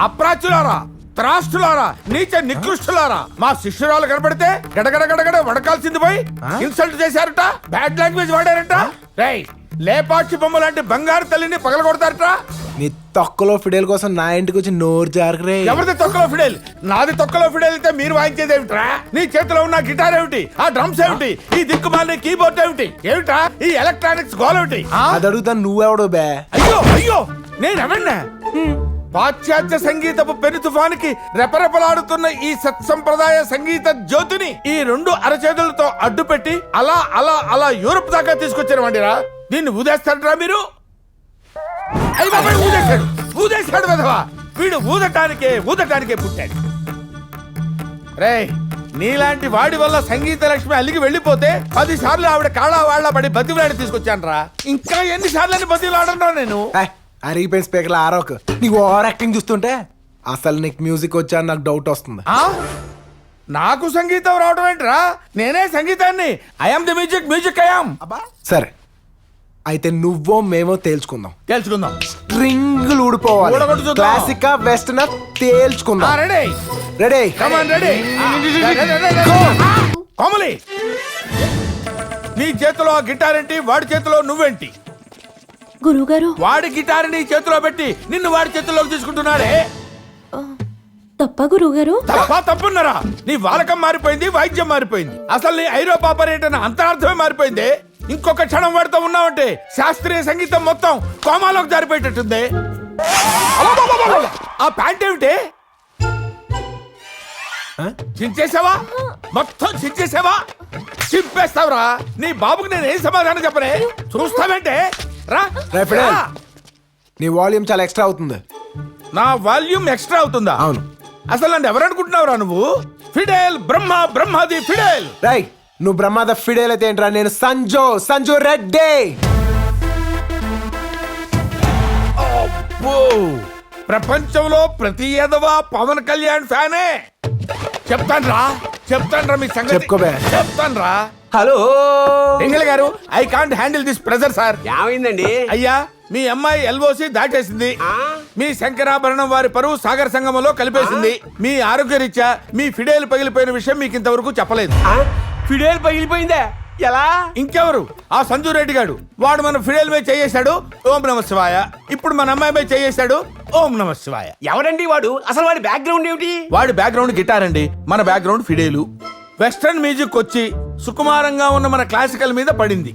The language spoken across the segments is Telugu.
అప్రాచులారా, త్రాష్టులారా, నీచ నికృష్టులారా, మా శిష్యురాలు కనబడితే గడగడ గడగడ వడకాల్సింది పోయి ఇన్సల్ట్ చేశారట, బ్యాడ్ లాంగ్వేజ్ వాడారట. రేయ్, లేపాక్షి బొమ్మ లాంటి బంగారు తల్లిని పగలగొడతారట. నీ తొక్కలో ఫిడేల్ కోసం నా ఇంటికి వచ్చి నోరు జారకరే. ఎవరిది తొక్కలో ఫిడేల్? నాది తొక్కలో ఫిడేల్ అయితే మీరు వాయించేది ఏమిట్రా? నీ చేతిలో ఉన్న గిటార్ ఏమిటి? ఆ డ్రమ్స్ ఏమిటి? ఈ దిక్కుమాలిన కీబోర్డ్ ఏమిటి? ఏమిట్రా ఈ ఎలక్ట్రానిక్స్ గోల్ ఏమిటి? అది అడుగుతాను, నువ్వెవడో బే? అయ్యో అయ్యో, నేనెవన్నా? పాశ్చాత్య సంగీతపు పెను తుఫానికి రెపరెపలాడుతున్న ఈ సత్సంప్రదాయ సంగీత జ్యోతిని ఈ రెండు అరచేతులతో అడ్డుపెట్టి అలా అలా అలా యూరప్ దాకా తీసుకొచ్చారు వండిరా. దీన్ని ఊదేస్తాడరా మీరు? అయ్యి బాబాయ్, ఊదేశాడు వెధవా. వీడు ఊదటానికే పుట్టాడు. రేయ్, నీలాంటి వాడి వల్ల సంగీత లక్ష్మి అలిగి వెళ్ళిపోతే 10 సార్లు ఆవిడ కాళ్ళ వాళ్ళ పడి బతిలాడి తీసుకొచ్చాను రా. ఇంకా ఎన్ని సార్లు బతిలాడరా నేను? అరిగిపోయిన స్పీకర్లు ఆరోక్. నీకు ఓవర్ యాక్టింగ్ చూస్తుంటే అసలు నీకు మ్యూజిక్ వచ్చా నాకు డౌట్ వస్తుంది. నాకు సంగీతం రావడం ఏంట్రా? నేనే సంగీతాన్ని. I'm the music I'm. సరే, అయితే నువ్వో మేమో తేల్చుకుందాం. స్ట్రింగులు ఊడిపోవాలి. క్లాసిక్ వెస్టర్న్ తేల్చుకుందాం. Ready ready come on ready. Komali, నీ చేతిలో గిటార్ ఏంటి? వాడి చేతిలో నువ్వేంటి? గురువుగారు, వాడి గిటార్ నీ చేతిలో పెట్టి నిన్ను వాడి చేతిలోకి తీసుకుంటున్నాడే. తప్ప గురువుగారు? తప్పున్నారా? నీ వాలకం మారిపోయింది, వాయిద్యం మారిపోయింది. అసలు నీ ఐరోపా పర్యటన అంతరార్థమే మారిపోయింది. ఇంకొక క్షణం వాడుతూ ఉన్నావంటే శాస్త్రీయ సంగీతం మొత్తం కోమాలోకి జారిపోయేటట్టుంది. ఆ ప్యాంట్ ఏమిటి? చించేసావా? మొత్తం చించేసావా? చింపేస్తావురా. నీ బాబుకి నేను ఏం సమాధానం చెప్పనే? చూస్తావేంటే? రా. నీ వాల్యూమ్ చాలా ఎక్స్ట్రా అవుతుంది. నా వాల్యూమ్ ఎక్స్ట్రా అవుతుందా? అవును. అసలు నన్ను ఎవరనుకుంటున్నావురా నువ్వు? ఫిడేల్, బ్రహ్మాది ఫిడేల్. రై, నువ్వు బ్రహ్మాద ఫిడేల్ అయితే ఏంట్రా? నేను సంజు రెడ్డి. ప్రపంచంలో ప్రతి ఎదవా పవన్ కళ్యాణ్ ఫ్యానే. చెప్తాన్రా మీ సంగతి. చెప్పుకోబే. చెప్తాన్రా. హలో ఎంగిల్ గారు, I can't handle this pressure sir. ఏమైందండి? అయ్యా, మీ అమ్మాయి ఎల్ఓసి దాటేసింది. మీ శంకరాభరణం వారి పరువు సాగర్ సంగమంలో కలిపేసింది. మీ ఆరోగ్యరీత్యా మీ ఫిడేల్ పగిలిపోయిన విషయం మీకు ఇంతవరకు చెప్పలేదు. ఫిడేల్ పగిలిపోయిందా? ఎలా? ఇంకెవరు? ఆ సంజు రెడ్డి గాడు. వాడు మన ఫిడేల్ మీద చేయేశాడు, ఓం నమ శివాయ. ఇప్పుడు మన అమ్మాయి మీద చేయేశాడు, ఓం నమ శివాయ. ఎవరండి వాడు? అసలు వాడి బ్యాక్గ్రౌండ్ ఏమిటి? వాడి బ్యాక్గ్రౌండ్ గిటార్ అండి, మన బ్యాక్గ్రౌండ్ ఫిడేలు. వెస్టర్న్ మ్యూజిక్ వచ్చి సుకుమారంగా ఉన్న మన క్లాసికల్ మీద పడింది.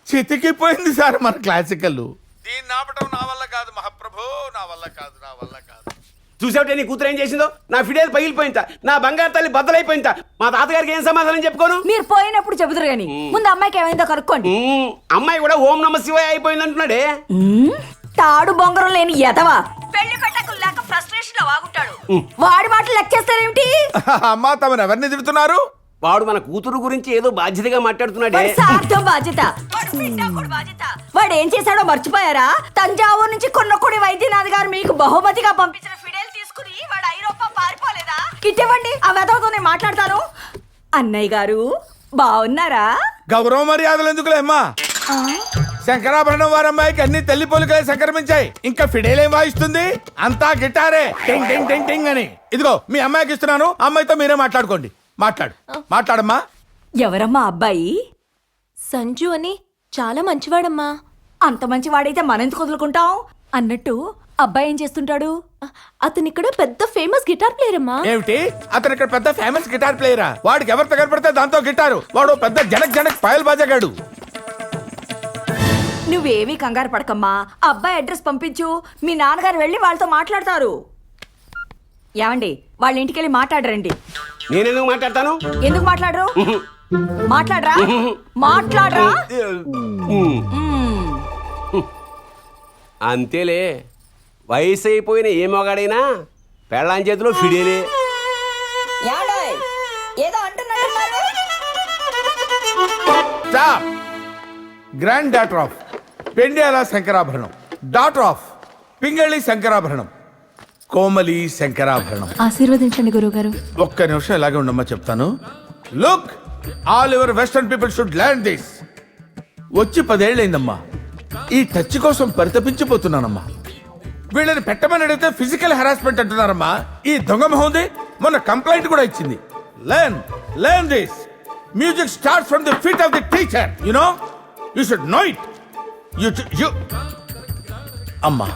చితికిపోయింది సార్ మన క్లాసికల్. దీన్ని ఆపటం నా వల్ల కాదు మహాప్రభు, నా వల్ల కాదు. చూసావుటే నీ కూతురు ఏం చేసిందో? నా ఫిడేల్ పగిలిపోయిందా, నా బంగారు తల్లి బద్దలైపోయిందా. మా తాతగారికి ఏం సమాధానం చెప్పుకోను? మీరు పోయినప్పుడు చెబుతారు గాని ముందు అమ్మాయికి ఏమైందో కనుక్కోండి. అమ్మాయి కూడా ఓం నమ శివాయ అయిపోయింది అంటున్నాడే. తాడు బొంగరం లేని ఎదవా పెళ్లి పెట్టకు లేక ఫ్రస్ట్రేషన్ లో వాగుంటాడు. వాడి మాటలు లెక్కేస్తారేమిటి? అమ్మా, తమను ఎవరిని తిడుతున్నారు? వాడు మన కూతురు గురించి ఏదో బాధ్యతగా మాట్లాడుతున్నాడే. బాధ్యత. వాడు ఏం చేశాడో మర్చిపోయారా? తంజావూరు నుంచి కొన్నకొడి వైద్యనాథ్ గారు మీకు బహుమతిగా పంపించిన ఫిడేల్ తీసుకుని వాడు ఐరోపా పారిపోలేదా? ఇవ్వండి, ఆ వెధవతో నేను మాట్లాడతాను. అన్నయ్య గారు బాగున్నారా? గౌరవ మర్యాదలు ఎందుకులే అమ్మా. శంకరాభరణం వారి అమ్మాయికి అన్ని తల్లి పోలికలే సంక్రమించాయి. ఇంకా ఫిడేల్ ఏం వాయిస్తుంది? అంతా గిటారే, టింగ్ టింగ్ టింగ్ టింగ్ అని. ఇదిగో మీ అమ్మాయికి ఇస్తున్నాను, అమ్మాయితో మీరే మాట్లాడుకోండి. మాట్లాడమ్మా. ఎవరమ్మా అబ్బాయి? సంజు అని చాలా మంచివాడమ్మా. అంత మంచివాడైతే మనెందుకు వదులుకుంటాం? అన్నట్టు అబ్బాయి ఏం చేస్తుంటాడు? అతను ఇక్కడ పెద్ద ఫేమస్ గిటార్ ప్లేయర్ అమ్మా. ఏమిటి? అతను ఇక్కడ పెద్ద ఫేమస్ గిటార్ ప్లేయరా? వాడికి ఎవరితో కనపడితే దాంతో గిటారు. వాడు పెద్ద జనక్ పాయల్ బాజాగాడు. నువ్వేమీ కంగారు పడకమ్మా. అబ్బాయి అడ్రస్ పంపించు, మీ నాన్నగారు వెళ్ళి వాళ్ళతో మాట్లాడతారు. ఏమండి, వాళ్ళ ఇంటికి వెళ్ళి మాట్లాడరండి. నేనెందుకు మాట్లాడతాను? ఎందుకు మాట్లాడరు? మాట్లాడరా? అంతేలే, వయసు అయిపోయిన ఏ మొగాడైనా పెళ్ళాం చేతిలో ఫిడేలే. Grand daughter of Pendyala Shankarabharanam, daughter of Pingali Shankarabharanam, Komali Shankarabharanam. ఆశీర్వదించండి గురుగారు. ఒక్క నిమిషం ఇలాగే ఉండమ్మా, చెప్తాను. Look, all your western people should learn this. వచ్చి 10 ఏళ్ళైందమ్మా. ఈ టచ్ కోసం పరితపించిపోతున్నానమ్మా. వీళ్ళని పెట్టమని అడిగితే ఫిజికల్ హెరాస్మెంట్ అంటున్నారమ్మా. ఈ దొంగ మొహంది మొన్న కంప్లైంట్ కూడా ఇచ్చింది. Learn this. Music starts from the feet of the teacher. You know, you should know it. You అమ్మా,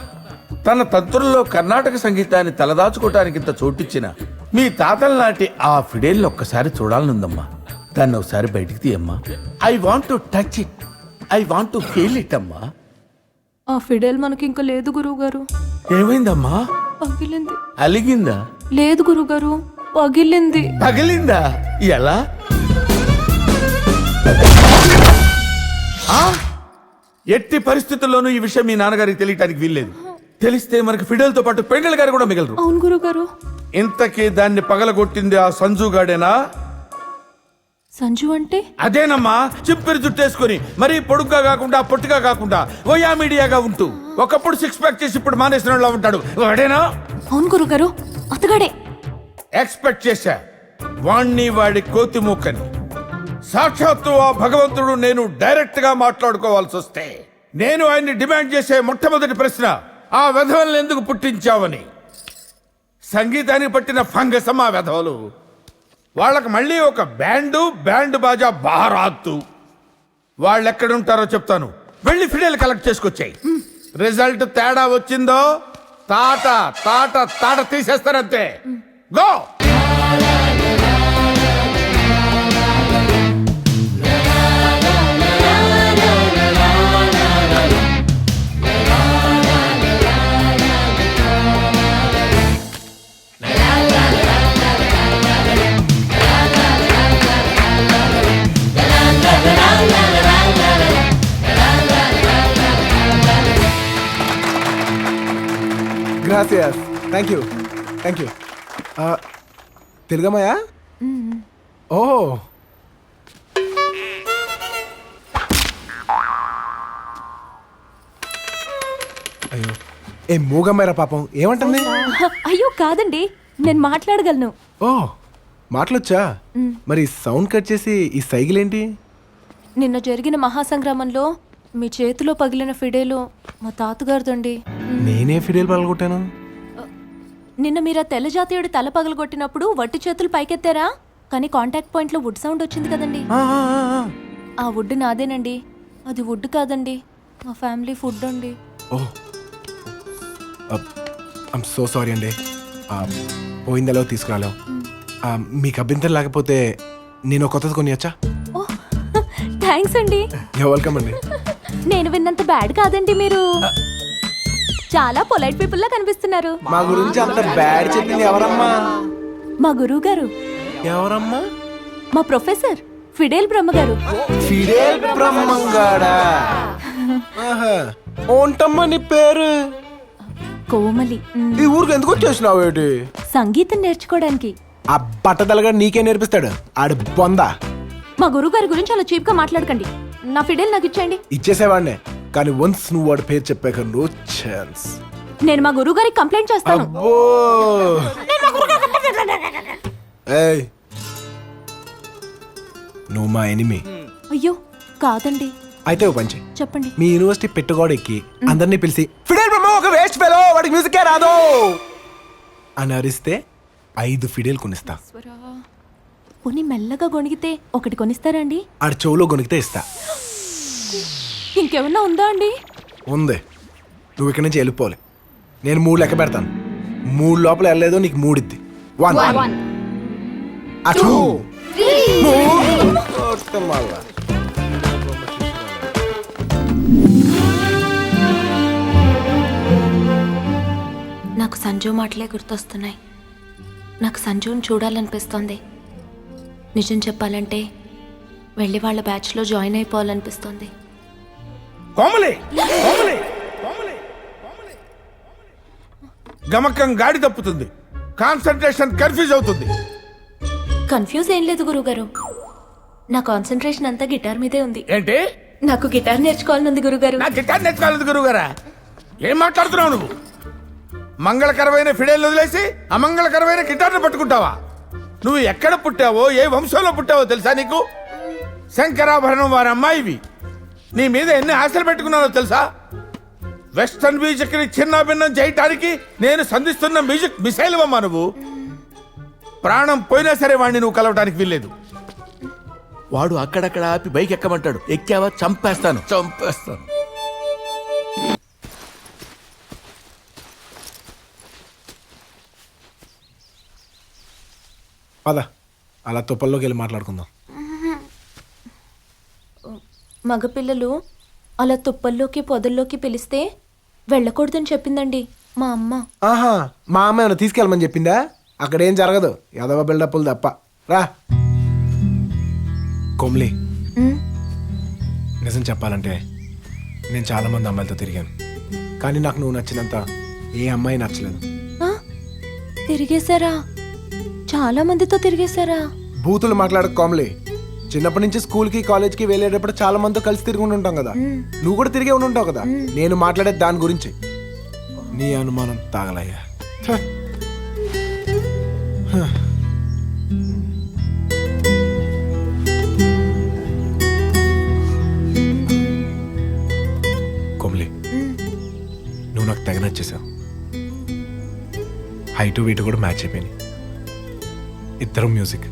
తన తంత్రుల్లో కర్ణాటక సంగీతాన్ని తలదాచుకోవటానికి ఇంత చోటిచ్చిన మీ తాతల నాటి ఆ ఫిడేల్ని ఒక్కసారి చూడాలనుందమ్మా. దాన్ని ఒకసారి బయటికి తీయమ్మా. I want to touch it. I want to feel it అమ్మా. ఆ ఫిడేల్ మనకి ఇంకా లేదు గురువుగారు. ఏమైందమ్మా? పగిలింది. అలిగిందా? లేదు గురువుగారు, పగిలింది. పగిలిందా? ఎలా? ఆ? ఎట్టి పరిస్థితుల్లోనూ ఈ విషయం మీ నాన్నగారికి తెలియటానికి వీల్లేదు. తెలిస్తే మనకి ఫిడేల్తో పాటు పెండల్ గారు కూడా మిగలరు. అవును గురువుగారు. ఇంతకీ దాన్ని పగలగొట్టింది ఆ సంజు గాడేనా? సంజు అంటే? అదేనమ్మా, చిప్పిరి చుట్టేసుకుని మరీ పొడుగ్గా కాకుండా పొట్టిగా కాకుండా ఓయా మీడియాగా ఉంటూ ఒకప్పుడు సిక్స్ ప్యాక్ చేసి ఇప్పుడు మానేసిన ఉంటాడు వాడేనా? అవును గురువుగారు, అతగాడే. ఎక్స్పెక్ట్ చేశా వాణ్ణి వాడి కోతి మూకని. సాక్షాత్తు ఆ భగవంతుడు నేను డైరెక్ట్ గా మాట్లాడుకోవాల్సి వస్తే నేను ఆయన్ని డిమాండ్ చేసే మొట్టమొదటి ప్రశ్న ఆ వెధవల్ని ఎందుకు పుట్టించావని. సంగీతానికి పట్టిన ఫంగసం ఆ వెధవలు. వాళ్ళకి మళ్ళీ ఒక బ్యాండ్ బాజా బారాత్తు. వాళ్ళు ఎక్కడుంటారో చెప్తాను. వెళ్ళి ఫిడేల్ కలెక్ట్ చేసుకొచ్చాయి. రిజల్ట్ తేడా వచ్చిందో తాట తాట తాట తీసేస్తారంతే. గో. గ్రాసియస్. Thank you. తెలుగమ్మయ్యా? ఓ, అయ్యో, ఏ మూగమ్మాయిరా పాపం. ఏమంటుంది? అయ్యో కాదండి, నేను మాట్లాడగలను. ఓ, మాటలొచ్చా? మరి సౌండ్ కట్ చేసి ఈ సైకిల్ ఏంటి? నిన్న జరిగిన మహాసంగ్రామంలో మీ చేతిలో పగిలిన ఫిడేలు మా తాతగారిదండి. నేనే ఫిడేల్ పగలగొట్టాను? నిన్న మీరు ఆ తెల్ల జాతీయుడి తల పగలగొట్టినప్పుడు వట్టి చేతులు పైకెత్తారా, కానీ కాంటాక్ట్ పాయింట్ లో వుడ్ సౌండ్ వచ్చింది కదండి. ఆ వుడ్ నాదేనండి. అది వుడ్ కాదండి, మా ఫ్యామిలీ ఫుడ్ అండి. ఓ, ఐమ్ సో సారీ అండి. పోయిందలో తీసుకురాలేం. మీకు అభ్యంతరం లేకపోతే నేను కొత్తది కొనియచ్చా? ఓ థ్యాంక్స్ అండి. యూ వెల్కమ్ అండి. నేను విన్నంత బ్యాడ్ కాదండి మీరు. చాలా పొలైట్ పీపుల్ లా కనిపిస్తున్నారు. మా గురించి అంత బ్యాడ్ చెప్పింది ఎవరమ్మా? మా గురువు గారు. ఎవరమ్మా? మా ప్రొఫెసర్ ఫిడేల్ బ్రహ్మ గారు. ఫిడేల్ బ్రహ్మంగాడా? ఓంటమ్మా నీ పేరు? కోమలి. ఈ ఊరికి ఎందుకు వచ్చేసినావు? ఏంటి? సంగీతం నేర్చుకోవడానికి. ఆ బట్టదలగా నీకే నేర్పిస్తాడు ఆడు బొంద. మా గురువు గారి గురించి అలా చీప్ గా మాట్లాడకండి. నా ఫిడేల్ నాకు ఇచ్చేయండి. ఇచ్చేసేవాడినే, కానీ వన్స్ నువ్వు వాడి పేరు చెప్పాక నో ఛాన్స్. నేను మా గురువు గారికి కంప్లైంట్ చేస్తాను. అబ్బో, ఏయ్, నువ్వు మా ఎనిమి. అయ్యో కాదండి. అయితే ఓ పంచి చెప్పండి. మీ యూనివర్సిటీ పెట్టుకోడు ఎక్కి అందరినీ పిలిచి ఫిడేల్ బ్రహ్మ ఒక వేస్ట్ ఫెలో, వాడికి మ్యూజికే రాదు అని అరిస్తే 5 ఫిడేల్ కొనిస్తా. పోనీ మెల్లగా గొణిగితే ఒకటి కొనిస్తారా అండి? ఆడి చెవులో గొనిగితే ఇస్తా. ఇంకేమన్నా ఉందా అండి? ఉంది. నువ్వు ఇక్కడి నుంచి వెళ్ళిపోవాలి. నేను 3 లెక్క పెడతాను. 3 లోపల వెళ్ళలేదో నీకు 3 ఇద్ది. 1 2 నాకు సంజు మాటలే గుర్తొస్తున్నాయి. నాకు సంజుని చూడాలనిపిస్తోంది. నిజం చెప్పాలంటే వెళ్ళి వాళ్ళ బ్యాచ్లో జాయిన్ అయిపోవాలనిపిస్తోంది. కోమలి, కోమలి, కోమలి, కోమలి. గమకం గాడి తప్పుతుంది. కాన్సంట్రేషన్ కన్ఫ్యూజ్ అవుతుంది. కన్ఫ్యూజ్ ఏం లేదు గురుగారు. నా కాన్సంట్రేషన్ అంతా గిటార్ మీదే ఉంది. ఏంటి? నాకు గిటార్ నేర్చుకోవాలనుంది గురుగారు. నా గిటార్ నేర్చుకోలేదు గురువుగారా. ఏం మాట్లాడుతున్నావు నువ్వు? మంగళకరమైన ఫిడేల్ వదిలేసి అమంగళకరమైన గిటార్ను పట్టుకుంటావా? నువ్వు ఎక్కడ పుట్టావో, ఏ వంశంలో పుట్టావో తెలుసా నీకు? శంకరాభరణం వారి అమ్మాయివి. నీ మీద ఎన్ని ఆశలు పెట్టుకున్నానో తెలుసా? వెస్టర్న్ మ్యూజిక్ ని చిన్న భిన్నం చేయటానికి నేను సంధిస్తున్న మ్యూజిక్ మిసైల్ అమ్మా నువ్వు. ప్రాణం పోయినా సరే వాడిని నువ్వు కలవటానికి వీల్లేదు. వాడు అక్కడక్కడ ఆపి బైక్ ఎక్కమంటాడు, ఎక్కావా చంపేస్తాను. పద అలా తుప్పల్లోకి వెళ్ళి మాట్లాడుకుందాం. మగపిల్లలు అలా తుప్పల్లోకి పొదల్లోకి పిలిస్తే వెళ్ళకూడదని చెప్పిందండి మా అమ్మ. ఆహా, మా అమ్మ ఏమైనా తీసుకెళ్ళమని చెప్పిందా? అక్కడేం జరగదు, ఎదవ బిల్డప్లు తప్ప. రా కొమ్లి, ఉమ్, నిజం చెప్పాలంటే నేను చాలా మంది అమ్మాయిలతో తిరిగాను, కానీ నాకు నువ్వు నచ్చినంత ఏ అమ్మాయి నచ్చలేదు. ఆ? తిరిగేశారా? చాలా మందితో తిరిగేశారా? బూతులు మాట్లాడక కోమలి. చిన్నప్పటి నుంచి స్కూల్కి కాలేజ్కి వెళ్ళేటప్పుడు చాలా మందితో కలిసి తిరిగి ఉంటాం కదా. నువ్వు కూడా తిరిగే ఉంటావు కదా. నేను మాట్లాడేది దాని గురించి. నీ అనుమానం తాగలయ్యా. ఛ. హ. కోమలి, నువ్వు నాకు తెగ నచ్చేసావు. హైటు వీటు కూడా మ్యాచ్ అయిపోయింది. ఇద్దరం మ్యూజిక్,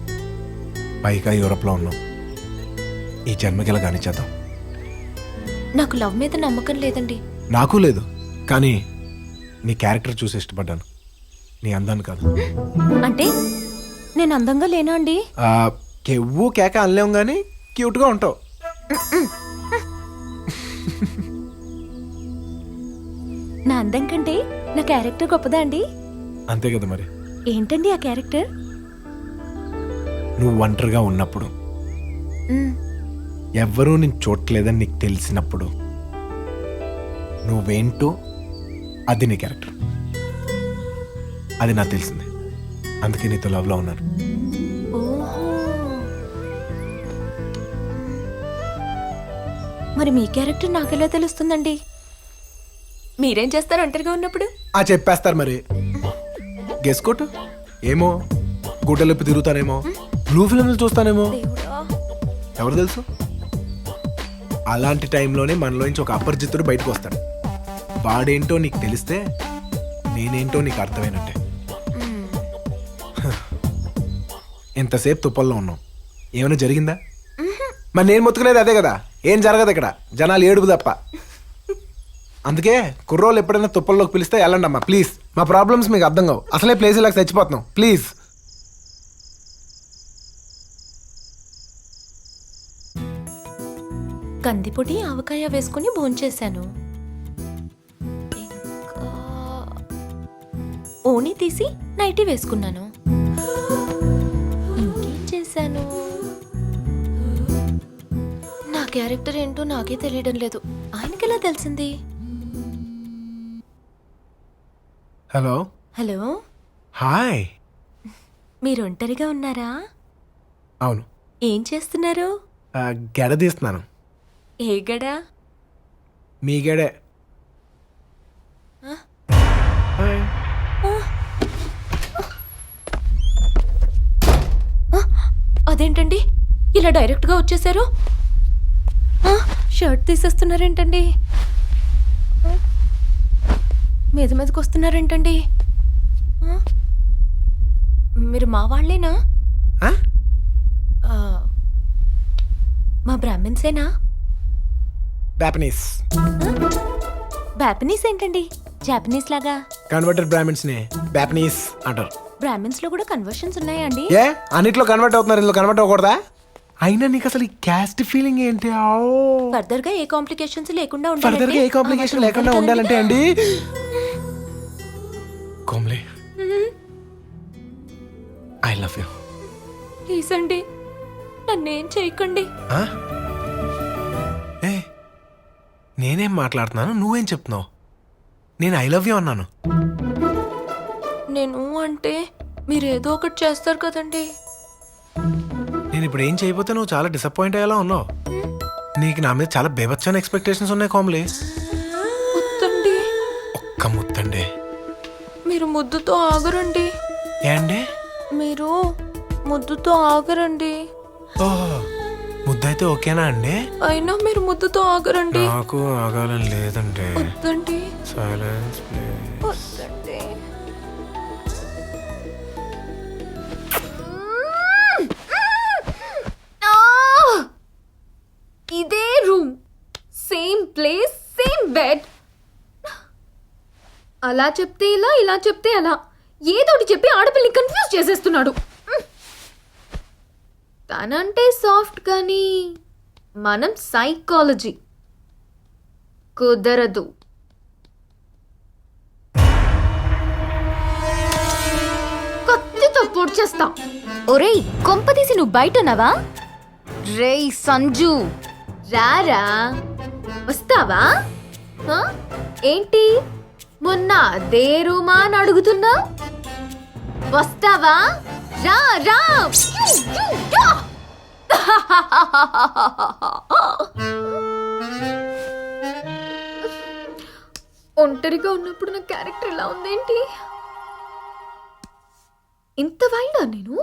పైగా యూరోప్లో ఉన్నాం. ఈ జన్మకి ఇలా కానిచ్చేద్దాం. నాకు లవ్ మీద నమ్మకం లేదండి. నాకు లేదు, కానీ నీ క్యారెక్టర్ చూసి ఇష్టపడ్డాను, నీ అందాన్ని కాదు. అంటే నేను అందంగా లేనా అండి? కెవ్వు కేక అనలేం కానీ క్యూట్గా ఉంటావు. నా అందం కంటే నా క్యారెక్టర్ గొప్పదా అండి? అంతే కదా మరి. ఏంటండి ఆ క్యారెక్టర్? నువ్వు ఒంటరిగా ఉన్నప్పుడు, ఎవ్వరూ నేను చూడలేదని నీకు తెలిసినప్పుడు, నువ్వేంటో అది నీ క్యారెక్టర్. అది నాకు తెలిసింది, అందుకే నీతో లవ్లో ఉన్నాను. ఓహో, మరి మీ క్యారెక్టర్ నాకెలా తెలుస్తుందండి? మీరేం చేస్తారు ఒంటరిగా ఉన్నప్పుడు? చెప్పేస్తారు మరి. గెస్ కొట్టు. ఏమో, గుడ్డలిప్పి తిరుగుతానేమో, బ్లూ ఫిల్మ్లు చూస్తానేమో, దేవుడా, ఎవరు తెలుసు. అలాంటి టైంలోనే మనలోంచి ఒక అపరిచితుడు బయటకు వస్తాడు. వాడేంటో నీకు తెలిస్తే నేనేంటో నీకు అర్థమైనట్టే. ఎంతసేపు తుప్పల్లో ఉన్నాం, ఏమైనా జరిగిందా? మరి నేను మొత్తుకునేది అదే కదా. ఏం జరగదు ఇక్కడ, జనాలు ఏడుపు తప్ప. అందుకే కుర్రోళ్ళు ఎప్పుడైనా తుప్పల్లోకి పిలిస్తే వెళ్ళండి అమ్మా ప్లీజ్. మా ప్రాబ్లమ్స్ మీకు అర్థం కావు, అసలే ప్లేస్ ఇలా చచ్చిపోతున్నాం, ప్లీజ్. కందిపొడి ఆవకాయ వేసుకుని భోంచేశాను. ఓణి తీసి నైటీ వేసుకున్నాను. ఇంకేం చేశాను? నా క్యారెక్టర్ ఏంటో నాకే తెలియడం లేదు. ఆయనకెలా తెలిసింది? హలో. Hello, hi. మీరు ఒంటరిగా ఉన్నారా? అవును. ఏం చేస్తున్నారు? గెడ తీస్తున్నాను. ఏ గడా? మీ గడే. హాయ్. అదేంటండి ఇలా డైరెక్ట్గా వచ్చేసారు? షర్ట్ తీసేస్తున్నారేంటండి? మీద మీదకి వస్తున్నారేంటండి? మీరు మా వాళ్ళేనా? మా బ్రాహ్మిన్సేనా? జాపనీస్. బ్యాపనీస్ ఏంటండి? జాపనీస్ లాగా. కన్వర్టెడ్ బ్రాహ్మిన్స్ ని జాపనీస్ అంటారు. బ్రాహ్మిన్స్ లో కూడా కన్వర్షన్స్ ఉన్నాయా అండి? ఏ అన్నిట్లో కన్వర్ట్ అవుతున్నారు, ఇందులో కన్వర్ట్ అవ్వకూడదా? అయినా నీకు అసలు ఈ క్యాస్ట్ ఫీలింగ్ ఏంటి? ఫర్దర్ గా ఏ కాంప్లికేషన్స్ లేకుండా ఫర్దర్ గా ఏ కాంప్లికేషన్ లేకుండా ఉండాలంటే అండి Komli, I love you. Please అండి, నన్నేం చేయకండి. ఏ నేనేం మాట్లాడుతున్నాను, నువ్వేం చెప్తున్నావు? నేను ఐ లవ్ యూ అన్నాను. నేను అంటే మీరు ఏదో ఒకటి చేస్తారు కదండి. నేను ఇప్పుడు ఏం చేయబోతే నువ్వు చాలా డిసప్పాయింట్ అయ్యేలా ఉన్నావు. నీకు నా మీద చాలా బేబచ్చని ఎక్స్పెక్టేషన్స్ ఉన్నాయి కోమ్లీ. ముద్దండి. ఒక్క ముద్దండి. మీరు ముద్దుతో ఆగరండి. ఏండి? మీరు ముద్దుతో ఆగరండి. ఓహో, ముద్దయితే ఓకేనా అండి? అయినా మీరు ముద్దుతో ఆగరండి. నాకు ఆగాలని లేదండి. వద్దండి. సైలెన్స్ వద్దండి. ఇదే room, same place, same bed. అలా చెప్తే ఇలా, ఇలా చెప్తే అలా, ఏదోటి చెప్పి ఆడపిల్లని కన్ఫ్యూజ్ చేసేస్తున్నాడు. తనంటే సాఫ్ట్ కానీ మనం సైకాలజీ కుదరదు. కత్తితో పొడిచేస్తా. ఒరేయ్, కొంపదీసి నువ్వు బయటన్నావా? రేయ్ సంజు, రారా, వస్తావా? ఆ? ఏంటి మొన్న అదే రూమా అని అడుగుతున్నా? వస్తావా? రా రా. ఒంటరిగా ఉన్నప్పుడు నా క్యారెక్టర్ ఇలా ఉందేంటి? ఇంత వైల్డా నేను?